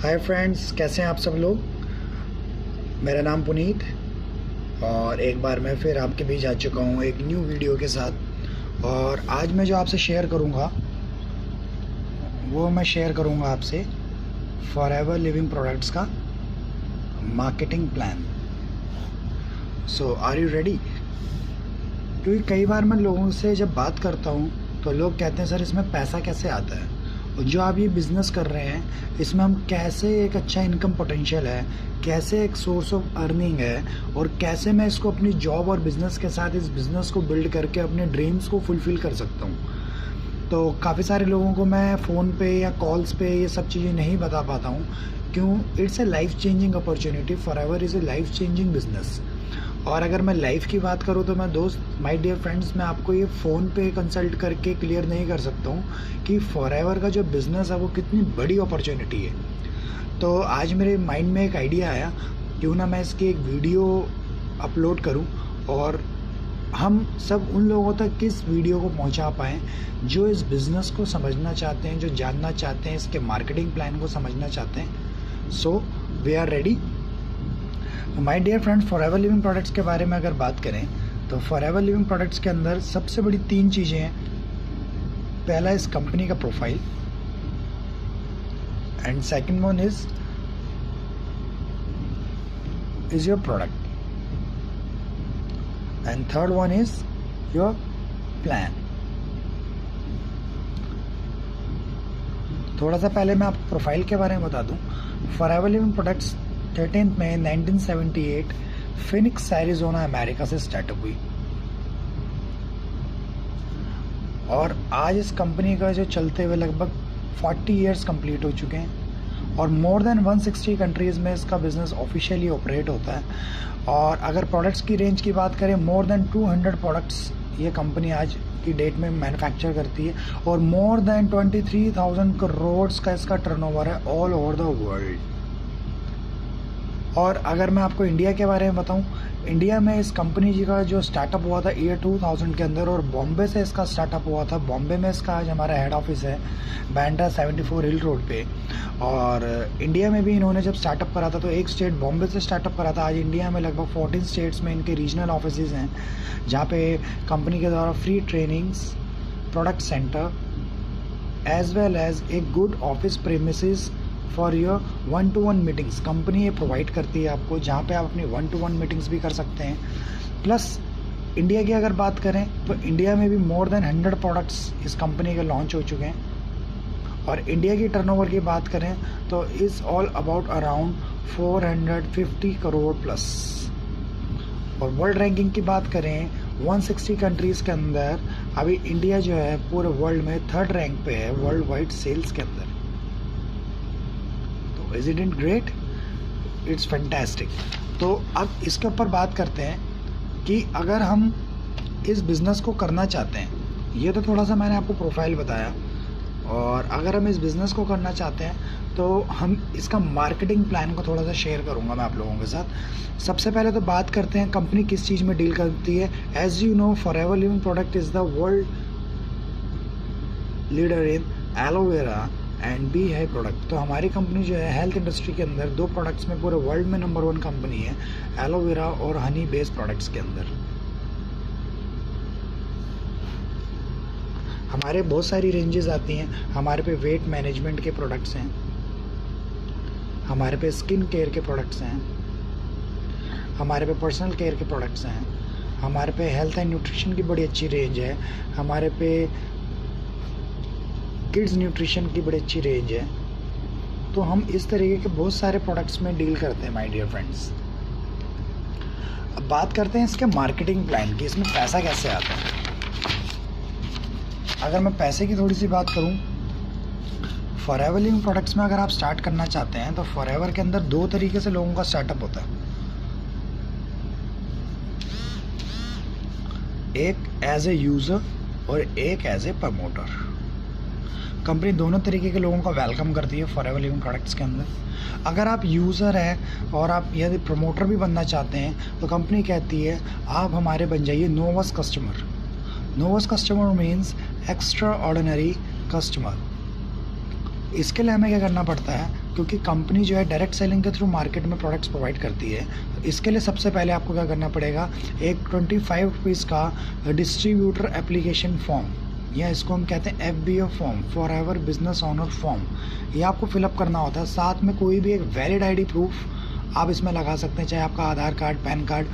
Hi friends, कैसे हैं आप सब लोग। मेरा नाम पुनीत और एक बार मैं फिर आपके बीच आ चुका हूँ एक न्यू वीडियो के साथ। और आज मैं जो आपसे शेयर करूँगा वो मैं शेयर करूँगा आपसे फॉरएवर लिविंग प्रोडक्ट्स का marketing plan. So are you ready? क्योंकि कई बार मैं लोगों से जब बात करता हूँ तो लोग कहते हैं सर इसमें पैसा कैसे आता है, और जो आप ये बिज़नेस कर रहे हैं इसमें हम कैसे एक अच्छा इनकम पोटेंशियल है, कैसे एक सोर्स ऑफ अर्निंग है, और कैसे मैं इसको अपनी जॉब और बिज़नेस के साथ इस बिज़नेस को बिल्ड करके अपने ड्रीम्स को फुलफ़िल कर सकता हूँ। तो काफ़ी सारे लोगों को मैं फ़ोन पे या कॉल्स पे ये सब चीज़ें नहीं बता पाता हूँ। क्यों? It's a life changing opportunity. Forever is a life changing business. और अगर मैं लाइफ की बात करूँ तो मैं दोस्त, माय डियर फ्रेंड्स, मैं आपको ये फ़ोन पे कंसल्ट करके क्लियर नहीं कर सकता हूँ कि फॉरएवर का जो बिज़नेस है वो कितनी बड़ी अपॉर्चुनिटी है। तो आज मेरे माइंड में एक आइडिया आया, क्यों ना मैं इसकी एक वीडियो अपलोड करूँ और हम सब उन लोगों तक इस वीडियो को पहुंचा पाएँ जो इस बिज़नेस को समझना चाहते हैं, जो जानना चाहते हैं, इसके मार्केटिंग प्लान को समझना चाहते हैं। So we are ready. My dear friends, forever living products के बारे में अगर बात करें तो फॉरएवर लिविंग प्रोडक्ट्स के अंदर सबसे बड़ी 3 चीज़ें हैं। पहला इस कंपनी का profile, and second one is your product, and third one is your plan. थोड़ा सा पहले मैं आपको प्रोफाइल के बारे में बता दूं। फॉरएवर लिविंग प्रोडक्ट्स 13 मई 1978 फिनिक्स एरिज़ोना अमेरिका से स्टार्टअप हुई, और आज इस कंपनी का जो चलते हुए लगभग 40 इयर्स कंप्लीट हो चुके हैं, और मोर देन 160 कंट्रीज़ में इसका बिज़नेस ऑफिशियली ऑपरेट होता है। और अगर प्रोडक्ट्स की रेंज की बात करें, मोर देन 200 प्रोडक्ट्स ये कंपनी आज की डेट में मैन्युफैक्चर करती है, और मोर देन 23,000 करोड़ का इसका टर्नओवर है ऑल ओवर द वर्ल्ड। और अगर मैं आपको इंडिया के बारे में बताऊं, इंडिया में इस कंपनी जी का जो स्टार्टअप हुआ था ईयर 2000 के अंदर, और बॉम्बे से इसका स्टार्टअप हुआ था। बॉम्बे में इसका आज हमारा हेड ऑफिस है, बैंड्रा 74 हिल रोड पे। और इंडिया में भी इन्होंने जब स्टार्टअप करा था तो एक स्टेट बॉम्बे से स्टार्टअप करा था। आज इंडिया में लगभग 14 स्टेट्स में इनके रीजनल ऑफिस हैं, जहाँ पे कंपनी के द्वारा free trainings, product centre, as well as a good office premises for your 1-to-1 meetings company ये प्रोवाइड करती है आपको, जहाँ पे आप अपनी 1-to-1 मीटिंग्स भी कर सकते हैं। प्लस इंडिया की अगर बात करें तो इंडिया में भी मोर देन 100 प्रोडक्ट्स इस कंपनी के लॉन्च हो चुके हैं। और इंडिया की टर्नओवर की बात करें तो is all about around 450 crore plus. और वर्ल्ड रैंकिंग की बात करें 160 कंट्रीज़ के अंदर अभी इंडिया जो है पूरे वर्ल्ड में 3rd रैंक पे है वर्ल्ड वाइड सेल्स के अंदर। Isn't it great? It's fantastic. तो अब इसके ऊपर बात करते हैं कि अगर हम इस बिज़नेस को करना चाहते हैं, ये तो थोड़ा सा मैंने आपको प्रोफाइल बताया, और अगर हम इस बिज़नेस को करना चाहते हैं तो हम इसका मार्केटिंग प्लान को थोड़ा सा शेयर करूंगा मैं आप लोगों के साथ। सबसे पहले तो बात करते हैं कंपनी किस चीज़ में डील करती है। As you know, forever living product is the world leader in aloe vera and bee hive product. तो हमारी कंपनी जो है हेल्थ इंडस्ट्री के अंदर 2 प्रोडक्ट्स में पूरे वर्ल्ड में नंबर 1 कंपनी है, एलोवेरा और हनी बेस्ड प्रोडक्ट्स के अंदर। हमारे बहुत सारी रेंजेस आती हैं। हमारे पे वेट मैनेजमेंट के प्रोडक्ट्स हैं, हमारे पे स्किन केयर के प्रोडक्ट्स हैं, हमारे पे पर्सनल केयर के प्रोडक्ट्स हैं, हमारे पे हेल्थ एंड न्यूट्रिशन की बड़ी अच्छी रेंज है, हमारे पे किड्स न्यूट्रिशन की बड़ी अच्छी रेंज है। तो हम इस तरीके के बहुत सारे प्रोडक्ट्स में डील करते हैं माय डियर फ्रेंड्स। अब बात करते हैं इसके मार्केटिंग प्लान की, इसमें पैसा कैसे आता है। अगर मैं पैसे की थोड़ी सी बात करूं, फॉरएवर लिविंग प्रोडक्ट्स में अगर आप स्टार्ट करना चाहते हैं तो फॉरएवर के अंदर 2 तरीके से लोगों का स्टार्टअप होता है। एक एज ए यूज़र और एक एज ए प्रमोटर। कंपनी दोनों तरीके के लोगों का वेलकम करती है फॉरएवर लिविंग प्रोडक्ट्स के अंदर। अगर आप यूज़र हैं और आप यदि प्रमोटर भी बनना चाहते हैं तो कंपनी कहती है आप हमारे बन जाइए Novus customer. Novus customer means extraordinary customer. इसके लिए हमें क्या करना पड़ता है, क्योंकि कंपनी जो है डायरेक्ट सेलिंग के थ्रू मार्केट में प्रोडक्ट्स प्रोवाइड करती है, तो इसके लिए सबसे पहले आपको क्या करना पड़ेगा, एक 25 रुपीज़ का डिस्ट्रीब्यूटर एप्लीकेशन फॉर्म, या इसको हम कहते हैं FBO form, forever business owner form, ये आपको फिलअप करना होता है। साथ में कोई भी एक वैलिड ID प्रूफ आप इसमें लगा सकते हैं, चाहे आपका आधार कार्ड, पैन कार्ड,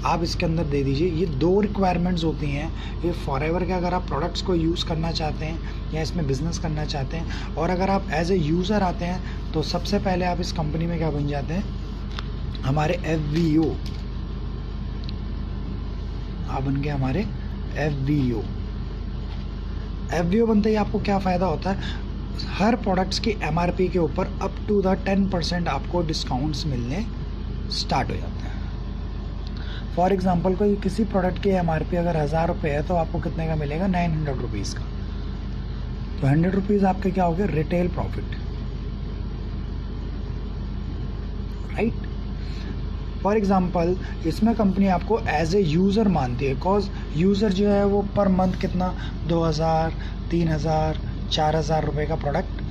आप इसके अंदर दे दीजिए। ये 2 रिक्वायरमेंट्स होती हैं ये फॉरएवर के, अगर आप प्रोडक्ट्स को यूज़ करना चाहते हैं या इसमें बिज़नेस करना चाहते हैं। और अगर आप एज ए यूज़र आते हैं तो सबसे पहले आप इस कंपनी में क्या बन जाते हैं, हमारे FBO, आप बन गए हमारे FBO बनते ही आपको क्या फ़ायदा होता है, हर प्रोडक्ट्स की MRP के ऊपर अप टू द 10% आपको डिस्काउंट्स मिलने स्टार्ट हो जाते हैं। फॉर एग्जांपल कोई किसी प्रोडक्ट की MRP अगर 1000 रुपये है तो आपको कितने का मिलेगा, 900 रुपीज़ का। तो 100 रुपीज़ आपके क्या हो गए, retail profit, right. For example इसमें कंपनी आपको एज ए यूज़र मानती है, बिकॉज यूज़र जो है वो पर मंथ कितना 2000, 3000, 4000 रुपये का प्रोडक्ट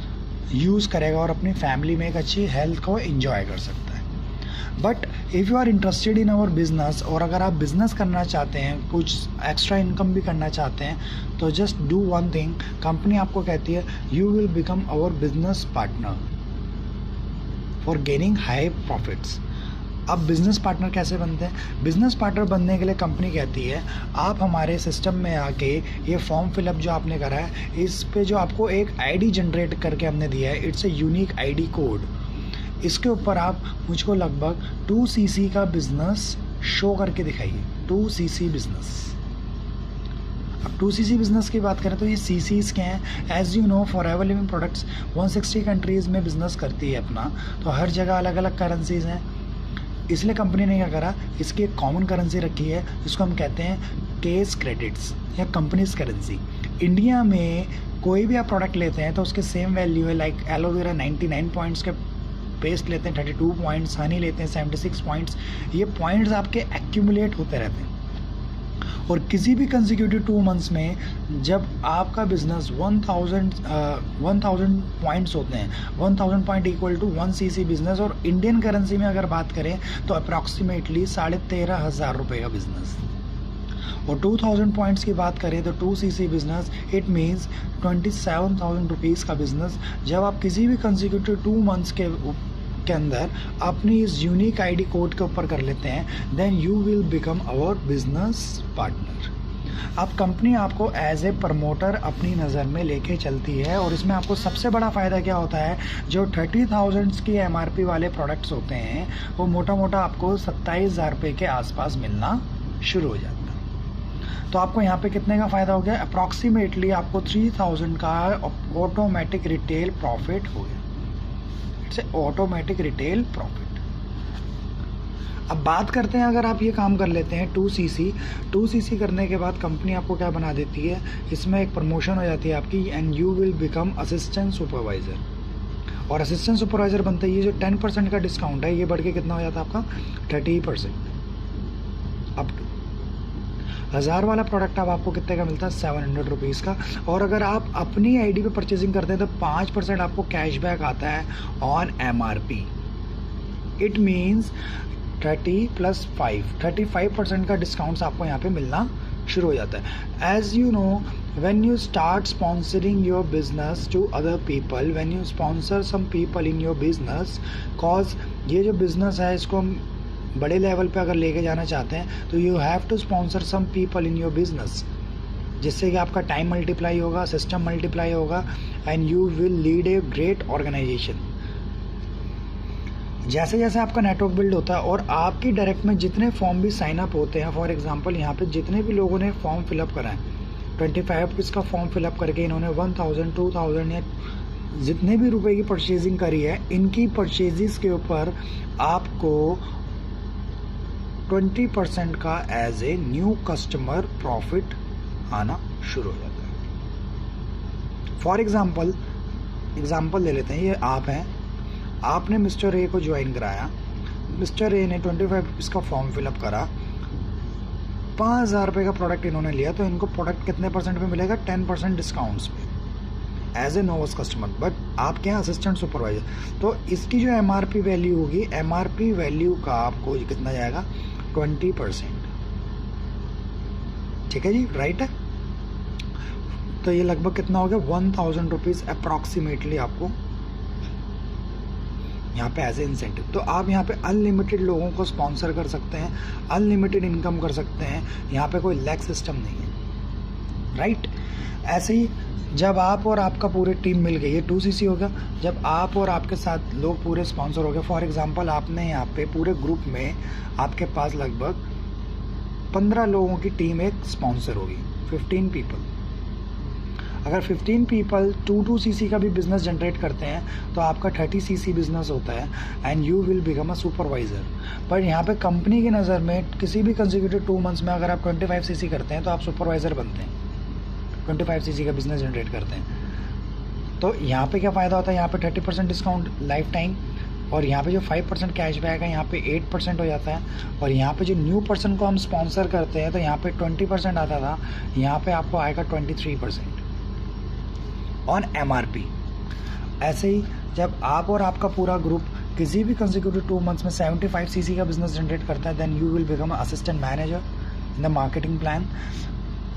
यूज़ करेगा और अपनी फैमिली में एक अच्छी हेल्थ को एंजॉय कर सकता है। But if you are interested in our business, और अगर आप बिजनेस करना चाहते हैं, कुछ एक्स्ट्रा इनकम भी करना चाहते हैं, तो just do one thing, company आपको कहती है you will become our business partner for gaining high profits. अब बिजनेस पार्टनर कैसे बनते हैं, बिजनेस पार्टनर बनने के लिए कंपनी कहती है आप हमारे सिस्टम में आके ये फॉर्म फिलअप जो आपने करा है, इस पे जो आपको एक ID जनरेट करके हमने दिया है, it's a unique ID code, इसके ऊपर आप मुझको लगभग 2cc का बिजनेस शो करके दिखाइए, 2cc बिजनेस। अब 2cc बिजनेस की बात करें तो ये CCs क्या हैं, as you know forever living products 160 countries में बिजनेस करती है अपना, तो हर जगह अलग अलग करेंसीज हैं, इसलिए कंपनी ने क्या करा, इसकी एक कॉमन करेंसी रखी है जिसको हम कहते हैं केस क्रेडिट्स या कंपनीज करेंसी। इंडिया में कोई भी आप प्रोडक्ट लेते हैं तो उसके सेम वैल्यू है, लाइक एलोवेरा 99 पॉइंट्स के पेस्ट लेते हैं 32 पॉइंट्स, हनी लेते हैं 76 पॉइंट्स, ये पॉइंट्स आपके एक्यूमुलेट होते रहते हैं। और किसी भी कंसेक्यूटिव 2 मंथ्स में जब आपका बिजनेस 1000 पॉइंट्स होते हैं, 1000 point equal to 1cc business, और इंडियन करेंसी में अगर बात करें तो अप्रॉक्सीमेटली 13,500 रुपये का बिजनेस। और 2000 पॉइंट्स की बात करें तो 2cc business, it means 27,000 rupees का बिजनेस। जब आप किसी भी कंसेक्यूटिव 2 मंथ्स के अंदर अपनी इस यूनिक ID कोड के ऊपर कर लेते हैं, then you will become our business partner. अब कंपनी आपको एज ए प्रमोटर अपनी नज़र में लेके चलती है, और इसमें आपको सबसे बड़ा फ़ायदा क्या होता है, जो 30,000 की MRP वाले प्रोडक्ट्स होते हैं वो मोटा मोटा आपको 27,000 रुपये के आसपास मिलना शुरू हो जाता है। तो आपको यहाँ पे कितने का फ़ायदा हो गया, अप्रॉक्सीमेटली आपको 3000 का ऑटोमेटिक रिटेल प्रॉफिट हो गया, it's a automatic retail profit. अब बात करते हैं, अगर आप ये काम कर लेते हैं 2cc करने के बाद कंपनी आपको क्या बना देती है, इसमें एक प्रमोशन हो जाती है आपकी, and you will become assistant supervisor. और असिस्टेंट सुपरवाइज़र बनते ही ये जो 10% का डिस्काउंट है ये बढ़ के कितना हो जाता है आपका 30%। अप टू 1000 वाला प्रोडक्ट अब आपको कितने का मिलता है, 700 रुपीज़ का। और अगर आप अपनी ID पे परचेजिंग करते हैं तो 5% आपको कैशबैक आता है ऑन MRP। इट मीन्स 30 + 5, 35% का डिस्काउंट्स आपको यहाँ पे मिलना शुरू हो जाता है। As you know, when you start sponsoring your business to other people, when you sponsor some people in your business, cause ये जो बिज़नेस है इसको हम बड़े लेवल पे अगर लेके जाना चाहते हैं तो you have to sponsor some people in your business, जिससे कि आपका टाइम मल्टीप्लाई होगा, सिस्टम मल्टीप्लाई होगा, and you will lead a great organisation. जैसे जैसे आपका नेटवर्क बिल्ड होता है और आपकी डायरेक्ट में जितने फॉर्म भी साइन अप होते हैं, फॉर एग्जांपल यहाँ पे जितने भी लोगों ने फॉर्म फिलअप करा है, 25 रुपीज़ का फॉर्म फिलअप करके इन्होंने 1000, 2000 या जितने भी रुपए की परचेजिंग करी है, इनकी परचेजिस के ऊपर आपको 20% का as a new customer profit आना शुरू हो जाता है। फॉर एग्जाम्पल ले लेते हैं, ये आप हैं, आपने मिस्टर ए को ज्वाइन कराया, मिस्टर ए ने 25 रुपीज़ का फॉर्म फिलअप करा, 5000 रुपये का प्रोडक्ट इन्होंने लिया, तो इनको प्रोडक्ट कितने % पे मिलेगा, 10% डिस्काउंट्स पे। एज ए नोवस कस्टमर, बट आप क्या असिस्टेंट सुपरवाइजर। तो इसकी जो MRP वैल्यू होगी, MRP वैल्यू का आपको कितना जाएगा 20%। ठीक है जी, राइट है। तो ये लगभग कितना हो गया 1000 रुपीज़ अप्रॉक्सीमेटली आपको यहाँ पे एज ए इंसेंटिव। तो आप यहाँ पे अनलिमिटेड लोगों को स्पॉन्सर कर सकते हैं, अनलिमिटेड इनकम कर सकते हैं, यहाँ पे कोई लैग सिस्टम नहीं है, राइट। ऐसे ही जब आप और आपका पूरी टीम मिल गई, ये 2CC हो गया। जब आप और आपके साथ लोग पूरे स्पॉन्सर हो गए, फॉर एग्जांपल आपने यहाँ पे पूरे ग्रुप में आपके पास लगभग 15 लोगों की टीम एक स्पॉन्सर होगी, 15 पीपल। अगर 15 पीपल 2CC का भी बिजनेस जनरेट करते हैं तो आपका 30CC बिजनेस होता है and you will become a supervisor. पर यहाँ पे कंपनी की नज़र में किसी भी कंसेक्यूटिव 2 मंथ्स में अगर आप 25CC करते हैं तो आप सुपरवाइज़र बनते हैं, 25CC का बिजनेस जनरेट करते हैं। तो यहाँ पे क्या फ़ायदा होता है, यहाँ पे 30% डिस्काउंट लाइफ टाइम, और यहाँ पे जो 5% कैशबैक है यहाँ पे 8% हो जाता है। और यहाँ पे जो न्यू पर्सन को हम स्पॉन्सर करते हैं तो यहाँ पे 20% आता था, यहाँ पे आपको आएगा 23% ऑन MRP। ऐसे ही जब आप और आपका पूरा ग्रुप किसी भी कंसेक्यूटिव 2 मंथ्स में 75CC का बिजनेस जनरेट करता है, then you will become assistant manager in the marketing plan.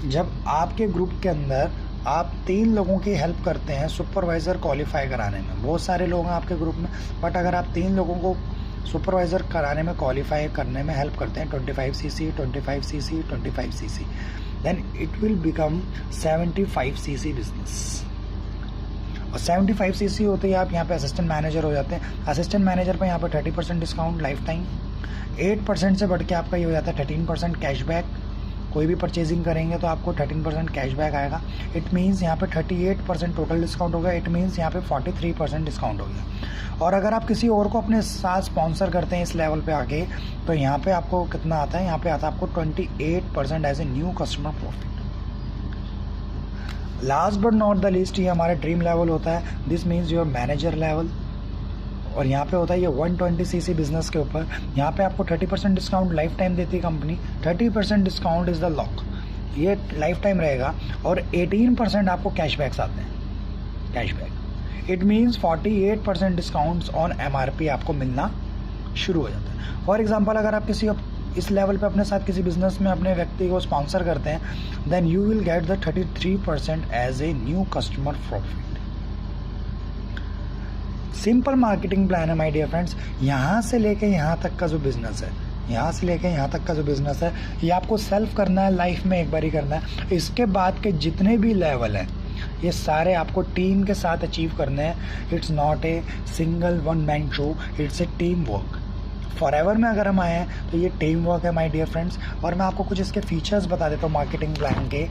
जब आपके ग्रुप के अंदर आप 3 लोगों की हेल्प करते हैं सुपरवाइज़र क्वालिफाई कराने में, बहुत सारे लोग हैं आपके ग्रुप में, बट अगर आप 3 लोगों को सुपरवाइज़र कराने में क्वालिफाई करने में हेल्प करते हैं, 25CC, 25CC, 25CC, then it will become 75CC business. और 75CC होते ही आप यहाँ पे असिस्टेंट मैनेजर हो जाते हैं। असिस्टेंट मैनेजर पे यहाँ पे 30% डिस्काउंट लाइफ टाइम, 8% से बढ़ के आपका ये हो जाता है 13% कैशबैक। कोई भी परचेजिंग करेंगे तो आपको 13% कैशबैक आएगा। इट मीन्स यहाँ पे 38% टोटल डिस्काउंट होगा। इट मीन्स यहाँ पे 43% डिस्काउंट हो गया। और अगर आप किसी और को अपने साथ स्पॉन्सर करते हैं इस लेवल पे आके, तो यहाँ पे आपको कितना आता है, यहाँ पे आता है आपको 28% as a new customer profit. Last but not the least, ये हमारा ड्रीम लेवल होता है, this means your manager level. और यहाँ पे होता है ये 120CC बिजनेस के ऊपर। यहाँ पे आपको 30% डिस्काउंट लाइफ टाइम देती है company. 30% discount is the lock, ये लाइफ टाइम रहेगा। और 18% आपको कैशबैक्स आते हैं, cashback. It means 48% discounts on MRP आपको मिलना शुरू हो जाता है। फॉर एग्जाम्पल अगर आप किसी इस लेवल पे अपने साथ किसी बिजनेस में अपने व्यक्ति को स्पॉन्सर करते हैं, then you will get the 33% as a new customer profit. Simple marketing plan है माय डियर फ्रेंड्स। यहाँ से लेके यहाँ तक का जो बिजनेस है, यहाँ से लेके यहाँ तक का जो बिजनेस है, ये आपको सेल्फ करना है, लाइफ में एक बार ही करना है। इसके बाद के जितने भी लेवल हैं ये सारे आपको टीम के साथ अचीव करने हैं। It's not a single one man show, it's a team work. Forever में अगर हम आए हैं तो ये टीम वर्क है माय डियर फ्रेंड्स। और मैं आपको कुछ इसके फीचर्स बता देता हूँ मार्केटिंग प्लान के।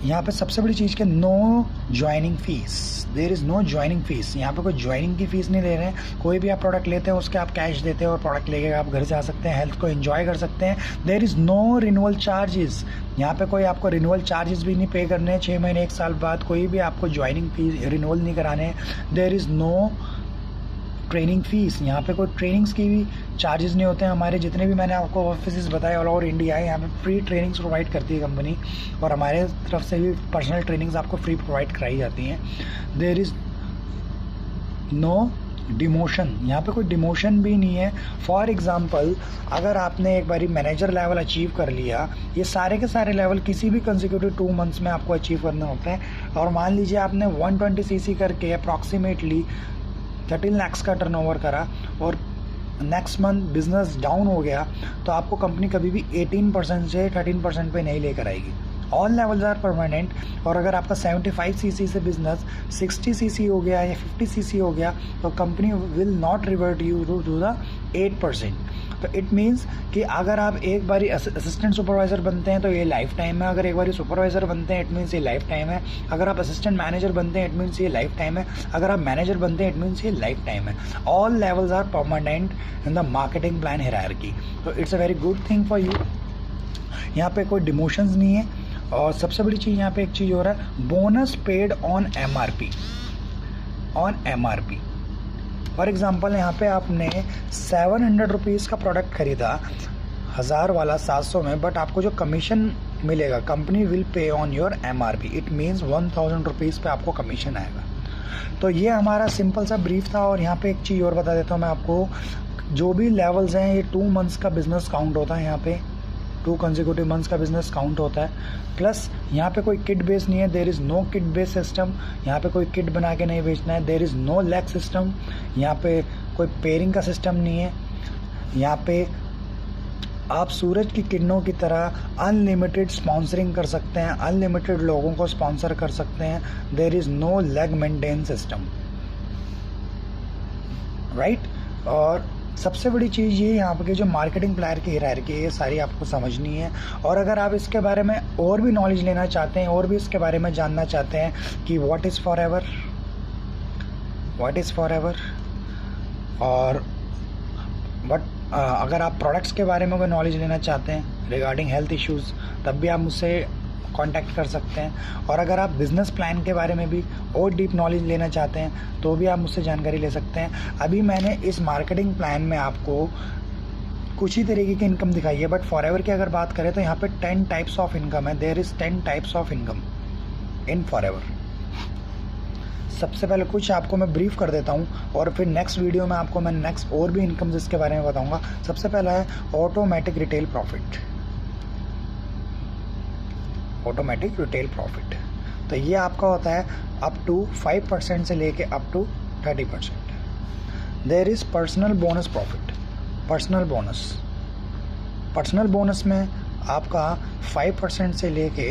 यहाँ पे सबसे बड़ी चीज़ के no joining fees, there is no joining fees. यहाँ पे कोई ज्वाइनिंग की फ़ीस नहीं ले रहे हैं। कोई भी आप प्रोडक्ट लेते हैं उसके आप कैश देते हैं और प्रोडक्ट लेके आप घर जा सकते हैं, हेल्थ को एंजॉय कर सकते हैं। There is no renewal charges. यहाँ पे कोई आपको रिन्यूअल चार्जेस भी नहीं पे करने हैं। 6 महीने 1 साल बाद कोई भी आपको ज्वाइनिंग फीस रिन्यूअल नहीं कराने हैं। There is no training fees. यहाँ पे कोई ट्रेनिंग्स की भी चार्जेस नहीं होते हैं। हमारे जितने भी मैंने आपको ऑफिस बताए ऑल ओवर इंडिया है, यहाँ पे फ्री ट्रेनिंग्स प्रोवाइड करती है कंपनी, और हमारे तरफ से भी पर्सनल ट्रेनिंग्स आपको फ्री प्रोवाइड कराई जाती हैं। देयर इज़ नो डिमोशन, यहाँ पे कोई डिमोशन भी नहीं है। फॉर एग्जांपल अगर आपने एक बारी मैनेजर लेवल अचीव कर लिया, ये सारे के सारे लेवल किसी भी कंसेक्यूटिव 2 मंथ्स में आपको अचीव करना होता है। और मान लीजिए आपने 120CC करके अप्रॉक्सीमेटली 13 लाख का टर्नओवर करा और नेक्स्ट मंथ बिजनेस डाउन हो गया, तो आपको कंपनी कभी भी 18% से 13% पे नहीं लेकर आएगी। All levels are permanent. और अगर आपका 75CC से बिजनेस 60CC हो गया या 50CC हो गया, तो company will not revert you to the 8%। तो इट मीन्स कि अगर आप एक बारी असिस्टेंट सुपरवाइज़र बनते हैं तो ये लाइफ टाइम है। अगर एक बारी सुपरवाइज़र बनते हैं इट मीन्स ये लाइफ टाइम है। अगर आप असिस्टेंट मैनेजर बनते हैं इट मीन्स ये लाइफ टाइम है। अगर आप मैनेजर बनते हैं इट मीन्स ये लाइफ टाइम है। All levels are permanent in the marketing plan hierarchy. तो it's a very good thing for you. यहाँ पे कोई डिमोशंस नहीं है। और सबसे बड़ी चीज़ यहाँ पे एक चीज़ हो रहा है, bonus paid on MRP। On MRP for example यहाँ पे आपने 700 रुपीज़ का प्रोडक्ट खरीदा, 1000 वाला 700 में, बट आपको जो कमीशन मिलेगा। Company will pay on your MRP, it means 1000 rupees पे आपको कमीशन आएगा। तो ये हमारा सिंपल सा ब्रीफ था। और यहाँ पे एक चीज़ और बता देता हूँ मैं आपको, जो भी लेवल्स हैं ये 2 मंथ्स का बिजनेस काउंट होता है। यहाँ पे 2 कंसेक्यूटिव मंथ्स का बिजनेस काउंट होता है। प्लस यहाँ पे कोई किट बेस नहीं है, there is no kit base system. यहाँ पे कोई किट बना के नहीं बेचना है। There is no leg system, यहाँ पे कोई पेयरिंग का सिस्टम नहीं है। यहाँ पे आप सूरज की किरणों की तरह अनलिमिटेड स्पॉन्सरिंग कर सकते हैं, अनलिमिटेड लोगों को स्पॉन्सर कर सकते हैं। There is no leg maintain system, right. और सबसे बड़ी चीज़ ये यहाँ पे जो मार्केटिंग प्लान की हायरार्की है, ये सारी आपको समझनी है। और अगर आप इसके बारे में और भी नॉलेज लेना चाहते हैं और भी इसके बारे में जानना चाहते हैं कि व्हाट इज़ फॉरएवर और अगर आप प्रोडक्ट्स के बारे में कोई नॉलेज लेना चाहते हैं रिगार्डिंग हेल्थ इश्यूज़, तब भी आप मुझसे कांटेक्ट कर सकते हैं। और अगर आप बिज़नेस प्लान के बारे में भी और डीप नॉलेज लेना चाहते हैं तो भी आप मुझसे जानकारी ले सकते हैं। अभी मैंने इस मार्केटिंग प्लान में आपको कुछ ही तरीके की इनकम दिखाई है, बट फॉरएवर की अगर बात करें तो यहाँ पे 10 टाइप्स ऑफ इनकम है। There is 10 types of income in forever. सबसे पहले कुछ आपको मैं ब्रीफ कर देता हूँ और फिर नेक्स्ट वीडियो में आपको मैं नेक्स्ट और भी इनकम्स इसके बारे में बताऊँगा। सबसे पहला है automatic retail profit. Automatic retail profit तो ये आपका होता है अप टू 5% से लेके up to 30%। There is personal bonus profit. Personal bonus में आपका 5% से लेके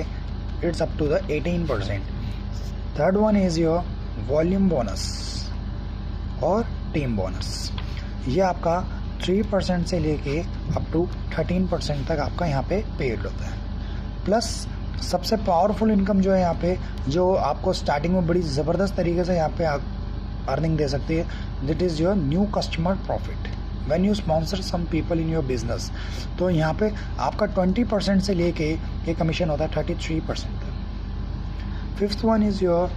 it's up to the 18%। Third one is your volume bonus और टीम बोनस। ये आपका 3% से लेके अप टू 13% तक आपका यहाँ पे पेड होता है। प्लस सबसे पावरफुल इनकम जो है यहाँ पे, जो आपको स्टार्टिंग में बड़ी ज़बरदस्त तरीके से यहाँ पे अर्निंग दे सकती है, that is your new customer profit when you sponsor some people in your business. तो यहाँ पे आपका 20% से लेके ये कमीशन होता है 33% तक। Fifth one is your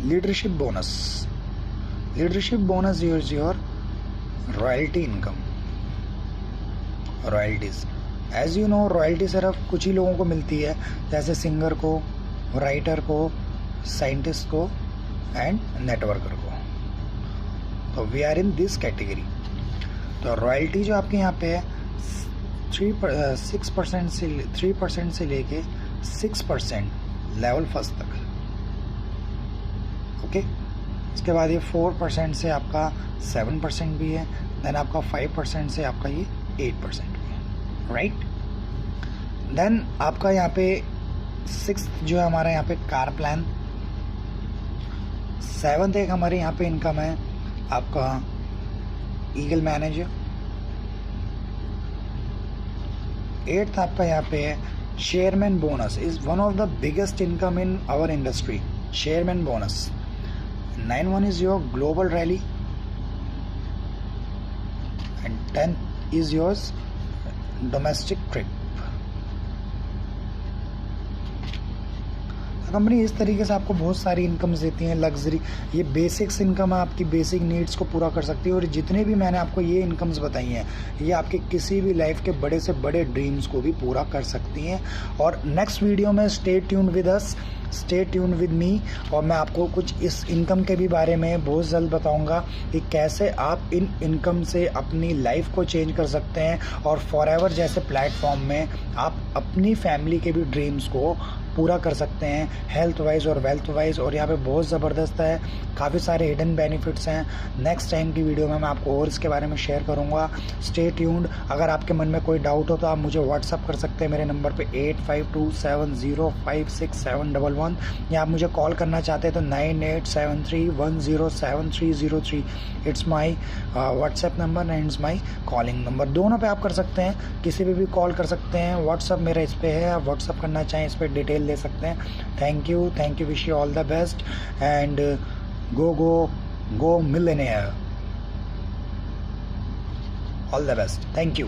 leadership bonus. Leadership bonus is your royalty income. Royalties as you know, royalty सिर्फ कुछ ही लोगों को मिलती है, जैसे सिंगर को, राइटर को, साइंटिस्ट को एंड नेटवर्कर को। तो we are in this category. तो रॉयल्टी जो आपके यहाँ पे है 3% से लेके 6% लेवल फर्स्ट तक। ओके इसके बाद ये 4% से आपका 7% भी है, देन आपका 5% से आपका ये 8% भी है, राइट। देन आपका यहाँ पे 6th जो है हमारा यहाँ पे कार प्लान। 7th एक हमारे यहाँ पे इनकम है आपका ईगल मैनेजर। 8th आपका यहाँ पे है chairman bonus, is one of the biggest income in our industry, chairman bonus. 9th one is your global rally and 10th is yours domestic trip। Company इस तरीके से आपको बहुत सारी इनकम्स देती हैं। लग्जरी, ये बेसिक्स इनकम है, आपकी बेसिक नीड्स को पूरा कर सकती है। और जितने भी मैंने आपको ये इनकम्स बताई हैं, ये आपके किसी भी लाइफ के बड़े से बड़े ड्रीम्स को भी पूरा कर सकती हैं। और नेक्स्ट वीडियो में stay tune with us, stay tune with me. और मैं आपको कुछ इस इनकम के भी बारे में बहुत जल्द बताऊंगा कि कैसे आप इन इनकम से अपनी लाइफ को चेंज कर सकते हैं और फॉरएवर जैसे प्लेटफॉर्म में आप अपनी फैमिली के भी ड्रीम्स को पूरा कर सकते हैं, हेल्थ वाइज और वेल्थ वाइज। और यहाँ पे बहुत ज़बरदस्त है, काफ़ी सारे हिडन बेनिफिट्स हैं। नेक्स्ट टाइम की वीडियो में मैं आपको और इसके बारे में शेयर करूँगा। Stay tuned. अगर आपके मन में कोई डाउट हो तो आप मुझे व्हाट्सअप कर सकते हैं मेरे नंबर पे 8527056711, या आप मुझे कॉल करना चाहते हैं तो 9873107303। It's my WhatsApp number and it's my calling number. दोनों पे आप कर सकते हैं, किसी पे भी कॉल कर सकते हैं। व्हाट्सअप मेरा इस पे है, आप व्हाट्सअप करना चाहें इस पर डिटेल ले सकते हैं। Thank you, wish you all the best and go millionaire, all the best, thank you।